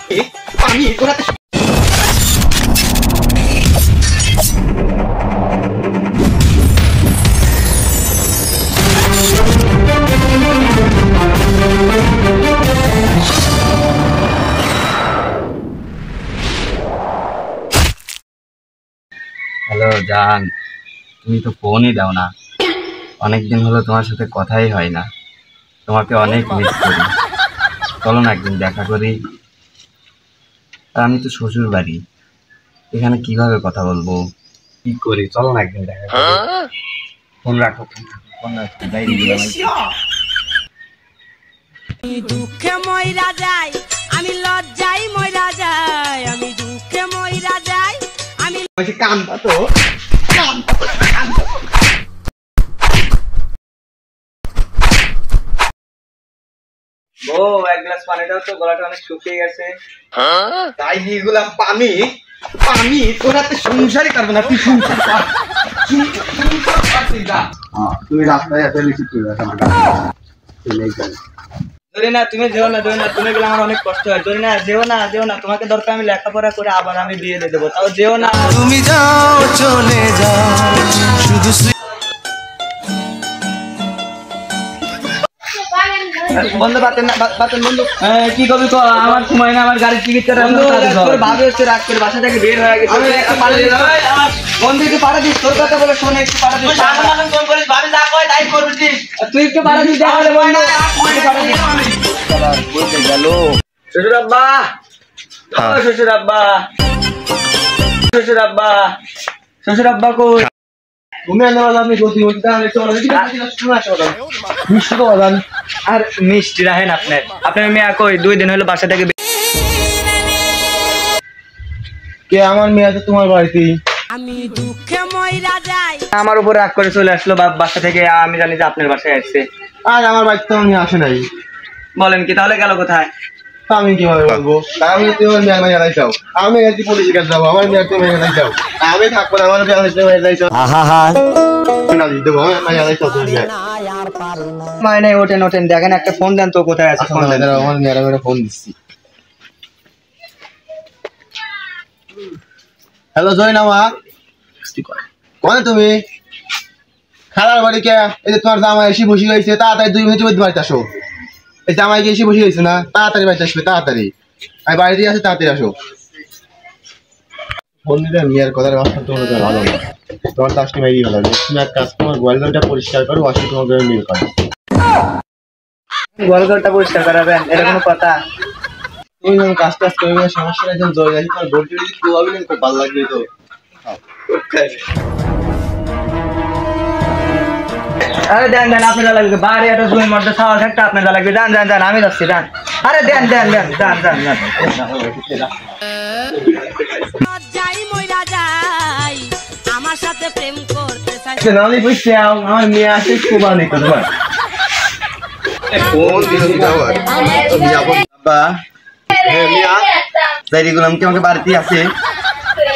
আমি ওরাতে হ্যালো জান, তুমি তো ফোনই দাও না। অনেকদিন হলো তোমার সাথে কথাই হয় না। তোমাকে অনেক মিস করি। চলো না একদিন দেখা করি। আর আমি তো শ্বশুর বাড়ি, এখানে কিভাবে কথা বলবো, কি করি? চলো না একদিন দেখা করি। ফোন রাখো, ফোন রাখো, ডাইরি দিলাম। আমি দুঃখে মইরা যাই, আমি লজ্জায় মইরা যাই, আমি দুঃখে মইরা যাই, আমি কান্দা তো ও এক গ্লাস পানি দাও তো, গলাটা অনেক শুকিয়ে গেছে। তাই এগুলা পানি পানি তোরাতে সংসারই করবে না। তুই সংসার কর, তুমি রাস্তায় এত লিখি তুই ধরে না, তুমি যেও না, ধরে না, তুমি গেলে আমার অনেক কষ্ট হয়। ধরে না, যেও না, যেও না, তোমাকে দরকার আমি লেখাপড়া করে আবার আমি বিয়ে দিয়ে দেবো, তাও যেও না। তুমি যাও চলে যাও শুধু বন্ধু বাতেন না, বাতেন বন্ধু। কি করবি তো? আমার সময় না, আমার গাড়ির টিকিট কাটা ভাবে হচ্ছে, রাগ করে বাসা থেকে বের হয়ে গেছে। বন্ধু একটু পাড়া দিস, তোর কথা বলে শোনে, একটু পাড়া দিস। তুই একটু পাড়া দিস, তাহলে বন্ধু বলতে গেল। শ্বশুর আব্বা, শ্বশুর আব্বা, শ্বশুর আব্বা, শ্বশুর আব্বা কই? আর মিষ্টি রাখেন আপনার, আপনার মেয়া কই? 2 দিন হলো বাসা থেকে। কে আমার মেয়া? তো তোমার বাড়িতেই। আমি দুঃখে মইরা যাই। আমার উপর রাগ করে চলে আসলো বাসা থেকে। আমি জানি যে আপনার বাসায় আসছে। আর আমার বাড়িতে তো আমি আসে নাই। বলেন কি? তাহলে গেল কোথায়? আমি কিভাবে বলবো? আমি তোমার মেয়ের মেয়ে নাই চাও, আমি একটি পুলিশের কাছে যাবো। আমার মেয়ের তুমি মেয়ে নাই চাও, আমি থাকবো না। আমার মেয়ে নাই চাও, মাইনে ওঠেন ওঠেন, দেখেন একটা ফোন দেন তো, কোথায় আছে ফোন দেন। আমার মেয়েরা ফোন দিচ্ছি। হ্যালো জয়নামা, কোনে তুমি? খালার বাড়ি কে? এই যে তোমার জামাই এসে বসে হয়েছে, তাড়াতাড়ি 2 মিনিটের মধ্যে বাড়িতে আসো। এই জামাই এসে বসে হয়েছে না, তাড়াতাড়ি বাড়িতে আসবে, তাড়াতাড়ি। আমি বাড়িতে আসি, তাড়াতাড়ি আসো। ফোন দিলে মেয়ের কথার অবস্থা তোমার ভালো না। তোমার তো আসতে মেয়েই ভালো। তুমি এক কাজ, তোমার গোয়ালঘরটা পরিষ্কার করো, আসলে তোমার মিল করো। গোয়ালঘরটা পরিষ্কার করাবেন? এটা কোনো কথা? তুমি যখন কাজ টাজ করবে, সমস্যা নেই। যখন জয় আসি, তোমার বলতে যদি কেউ হবে না, খুব ভালো লাগবে তো। আরে দেন দেন, আপনি যা লাগবে। বাড়ি একটা জমির মধ্যে ছাওয়া থাকতে আপনার যা লাগবে। দেন দেন দেন, আমি যাচ্ছি, দেন। আরে দেন দেন দেন, দেন দেন দেন। লজ্জায় মইরা যাই, আমার সাথে প্রেম করতে চাই। আমি বুঝছি, আমার মেয়ে আছে খুব অনেক তোমার। ফোন দিছি দাওয়ার আমি যাব বাবা। হ্যাঁ মিয়া, দাইরি গুলাম কি আমাকে বাড়িতে আছে?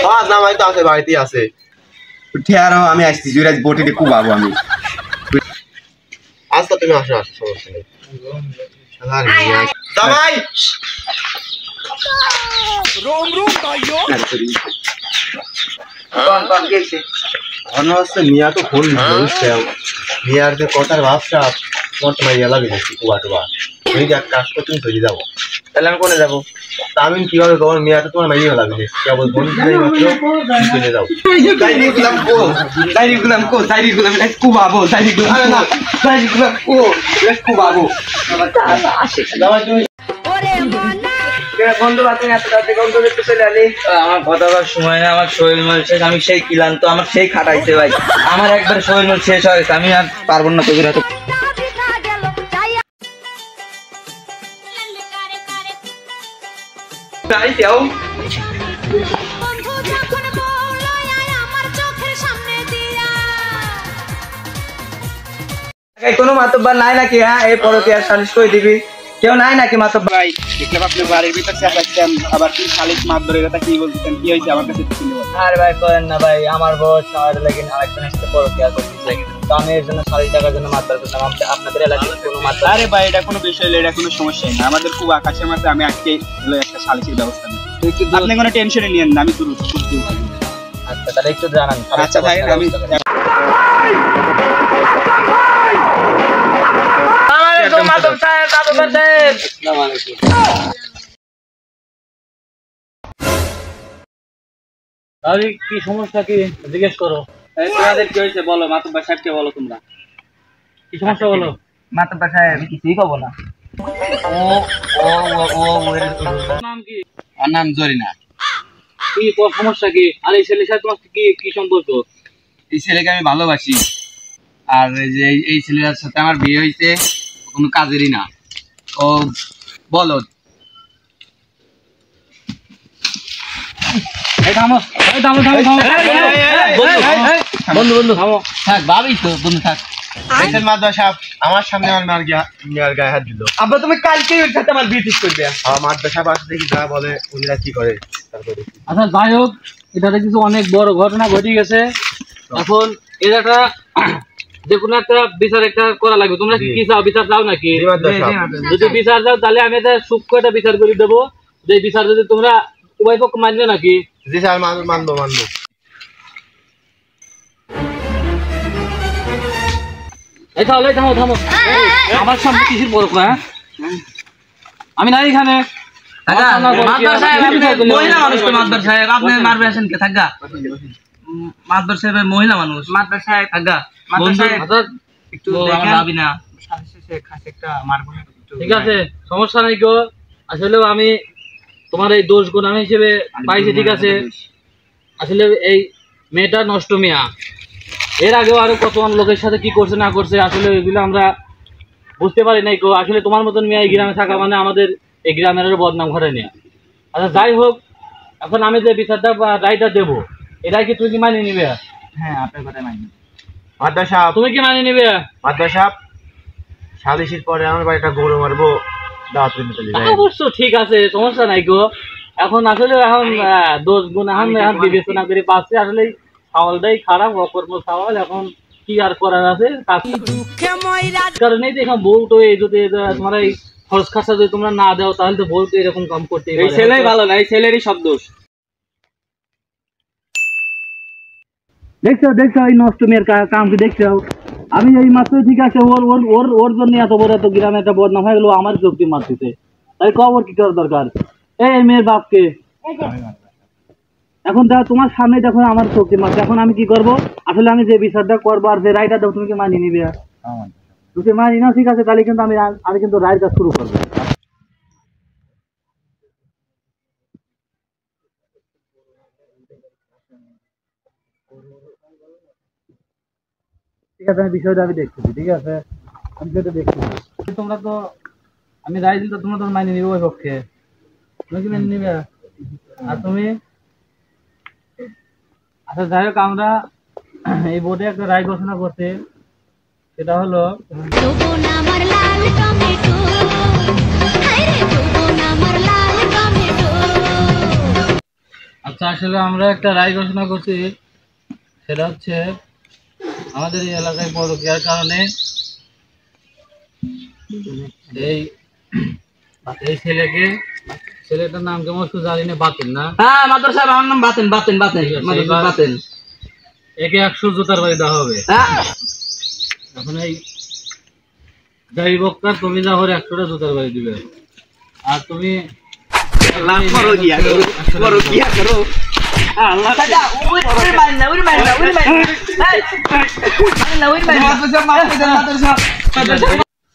হ্যাঁ জামাই তো আছে, বাড়িতে আছে। উঠে আরো আমি আসছি, জুরাজ বটিতে কুবাবো আমি। আচ্ছা তুমি আসো, আসো, সমস্যা নেই। আর মিয়া জামাই রোম রোম ভাইও কোন কোন গেছে? অনস্ত মিয়া তো ফোন দিছে। মিয়ার যে কথার ভাবটা তোমার তো মাইয়া লাগে নাকি কুয়াটুয়া? তুমি যে কাজ করতে তুমি চলে যাবো, তাহলে আমি কোনে যাবো? তা আমি কিভাবে তোমার মেয়া তো তোমার মাইয়া লাগে, কেবল ফোন দিলেই মাত্র চলে যাও। ডাইরি গুলাম কো, ডাইরি গুলাম কো, ডাইরি গুলাম লেটস কুবাবো, ডাইরি গুলাম না, ডাইরি গুলাম কো, লেটস কুবাবো। আসে জামাই তুমি ওরে মনা বন্ধু বাতি এত রাতে গন্ধ দেখতে চলে আলি। আমার কথা বলার সময় না, আমার শরীর মল শেষ। আমি সেই ক্লান্ত, আমার সেই খাটাইছে ভাই। আমার একবার শরীর মল শেষ হয়ে গেছে, আমি আর পারবো না তোদের হাতে। তাই যাও বন্ধু যখন বলল আমার চোখের সামনে দিয়া। কোনো মাতব্বার নাই নাকি? হ্যাঁ এই পরতে আর সালিশ করে দিবি। কেউ নাই নাকি মাতব ভাই দেখলাম আপনি বাড়ির ভিতর চেঁচাচ্ছেন, আবার কি শালিক মাছ ধরে কথা কি বলতেছেন, কি হয়েছে আমার কাছে একটু খুলে বলেন। আরে ভাই করেন না ভাই, আমার বউ আমার লাগি আরেকজনের সাথে পরকিয়া করতেছে, তো আমি এর জন্য 40 টাকার জন্য মাছ ধরতেছিলাম। আপনাদের এলাকায় কোনো মাছ আরে ভাই এটা কোনো বিষয় হলো, এটা কোনো সমস্যাই না, আমাদের খুব আকাশের মাঝে আমি আজকে হলো একটা শালিকের ব্যবস্থা নিই, আপনি কোনো টেনশনে নিয়েন না, আমি তুলব। আচ্ছা তাহলে একটু জানান। আচ্ছা ভাই আমি কি সমস্যা কি জিজ্ঞেস করো। তোমাদের কি হয়েছে বলো, মাতুব্বা সাহেবকে বলো, তোমরা কি সমস্যা বলো। মাতব্বা সাহেব কিছুই কব না। ও ও ও এর নাম কি? ওর নাম জরিনা। কি সমস্যা কি? আর এই ছেলের সাথে তোমার কি কি সম্পর্ক? এই ছেলেকে আমি ভালোবাসি, আর যে এই ছেলের সাথে আমার বিয়ে হয়েছে কোনো কাজেরই না, ও বলদ। বন্ধু বন্ধু থাক, ভাবি তো বন্ধু থাক। দেখেন মাদ্রাস সাহেব আমার সামনে আমার মেয়ের গায়ে হাত দিল। আব্বা তুমি কালকে ওর সাথে আমার বিয়ে ঠিক করবে। আমার মাদ্রাস সাহেব আসলে দেখি যা বলে উনিরা কি করে তারপরে। আচ্ছা যাই হোক, এটাতে কিছু অনেক বড় ঘটনা ঘটে গেছে, এখন এর একটা যে কোনো একটা বিচার একটা করা লাগবে। তোমরা কি চাও, বিচার চাও নাকি? যদি বিচার চাও তাহলে আমি একটা সূক্ষ্ম একটা বিচার করে দেবো, যে বিচার যদি তোমরা উভয় পক্ষ মানবে নাকি? জি স্যার মানবো। এই তাহলে থামো থামো, আমার সামনে কিসের বড় হ্যাঁ, আমি নাই এখানে। মহিলা মানুষ তো মাদবর সাহেব, আপনি মারবে আসেন কে? থাকা মাদবর সাহেব মহিলা মানুষ। মাদবর সাহেব থাকা একটু ভাবি না, ঠিক আছে সমস্যা নাই গো। আসলে আমি তোমার এই দোষ গুণ আমি হিসেবে পাইছি, ঠিক আছে। আসলে এই মেয়েটা নষ্ট মেয়া, এর আগেও আরো কত লোকের সাথে কি করছে না করছে, আসলে এগুলো আমরা বুঝতে পারি নাই গো। আসলে তোমার মতন মেয়ে এই গ্রামে থাকা মানে আমাদের এই গ্রামের বদনাম ঘরে নেয়া। আচ্ছা যাই হোক, এখন আমি যে বিচারটা বা রায়টা দেবো, এটা কি তুমি কি মানিয়ে নিবে? হ্যাঁ আপনার কথা মানি। মাদ্রাস সাহেব তুমি কি মানিয়ে নিবে? মাদ্রাস সাহেব সালিশির পরে আমার বাড়িটা গরু মারবো, দাওয়াত দিতে চলে যাই। অবশ্য ঠিক আছে, সমস্যা নাই গো। এখন আসলে এখন দোষ গুণ এখন বিবেচনা করে পাচ্ছে, আসলে সাওয়ালটাই খারাপ, অকর্ম সাওয়াল। এখন কি আর করার আছে, কারণেই তো এখন বউ তো এই যদি তোমার এই খরচ খার্চা যদি তোমরা না দাও, তাহলে তো বউ তো এরকম কাম করতে। এই ছেলেই ভালো না, এই ছেলেরই সব দোষ। দেখছো এই নষ্ট মেয়ের কাম কি দেখছো? আমি এই মাত্র ঠিক আছে, ওর ওর ওর ওর জন্য এত বড় এত গ্রামে একটা বদনাম হয়ে গেল, আমার চোখটি মারতেছে। তাই খবর কি করার দরকার? এই মেয়ের বাপকে এখন দেখো তোমার সামনে দেখো আমার চোখটি মারছে, এখন আমি কি করব? আসলে আমি যে বিচারটা করবো আর যে রায়টা দেবো, তুমি কি মানিয়ে নিবে? তুমি মানি না, ঠিক আছে, তাহলে কিন্তু আমি কিন্তু রায়ের কাজ শুরু করবো। ঠিক আছে, আমি বিষয়টা আমি দেখতেছি, ঠিক আছে, আমি সেটা দেখতেছি। তোমরা তো আমি রায় দিলে তোমরা তো মানিয়ে নিবে ওই পক্ষে, তুমি কি মেনে নিবে? আর তুমি আচ্ছা যাই হোক, আমরা এই বোর্ডে একটা রায় ঘোষণা করছি, সেটা হলো আচ্ছা আসলে আমরা একটা রায় ঘোষণা করছি, সেটা হচ্ছে আমাদের এই এলাকায় পরকীয়ার কারণে এই ছেলেটার নাম কেমন জানি না, বাতেন না? হ্যাঁ মাদবর সাহেব আমার নাম বাতেন। বাতেন একে 100 জুতার বাড়ি দেওয়া হবে। এখন এই যাই বক্তা, তুমি যা হলে 100টা জুতার বাড়ি দিবে, আর তুমি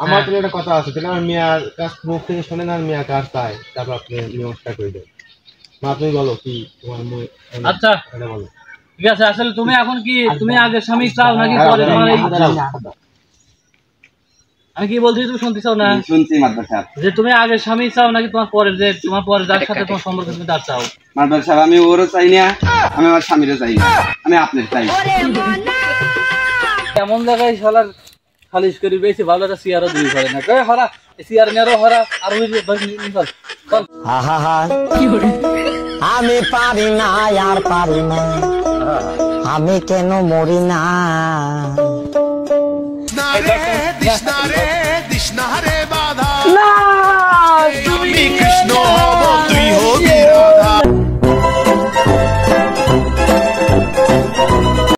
আমার তো একটা কথা আছে, তাহলে আমার মেয়ার কাছ মুখ থেকে শোনেন আর মেয়া কার চায়, তারপর আপনি নিয়মটা করে দেন। মা তুমি বলো কি তোমার আচ্ছা বলো। ঠিক আছে, আসলে তুমি এখন কি তুমি আগে স্বামী চাও নাকি পরে তোমার এই আমি কি বলছি তুমি শুনতে চাও না? শুনছি মাদবর সাহেব। যে তুমি আগে স্বামী চাও নাকি তোমার পরে যে তোমার পরে যার সাথে তোমার সম্পর্ক তুমি তার চাও? মাদবর সাহেব আমি ওরও চাই না, আমি আমার স্বামীরও চাই না, আমি আপনার চাই। এমন জায়গায় শালার সালিশ করি বেশি ভালো একটা চেয়ারও দিবি করে না কই হরা এই চেয়ার নিয়ারও হরা আর ওই নিকল চল আমি পারি না আর পারি না আমি কেন মরি না দিস না রে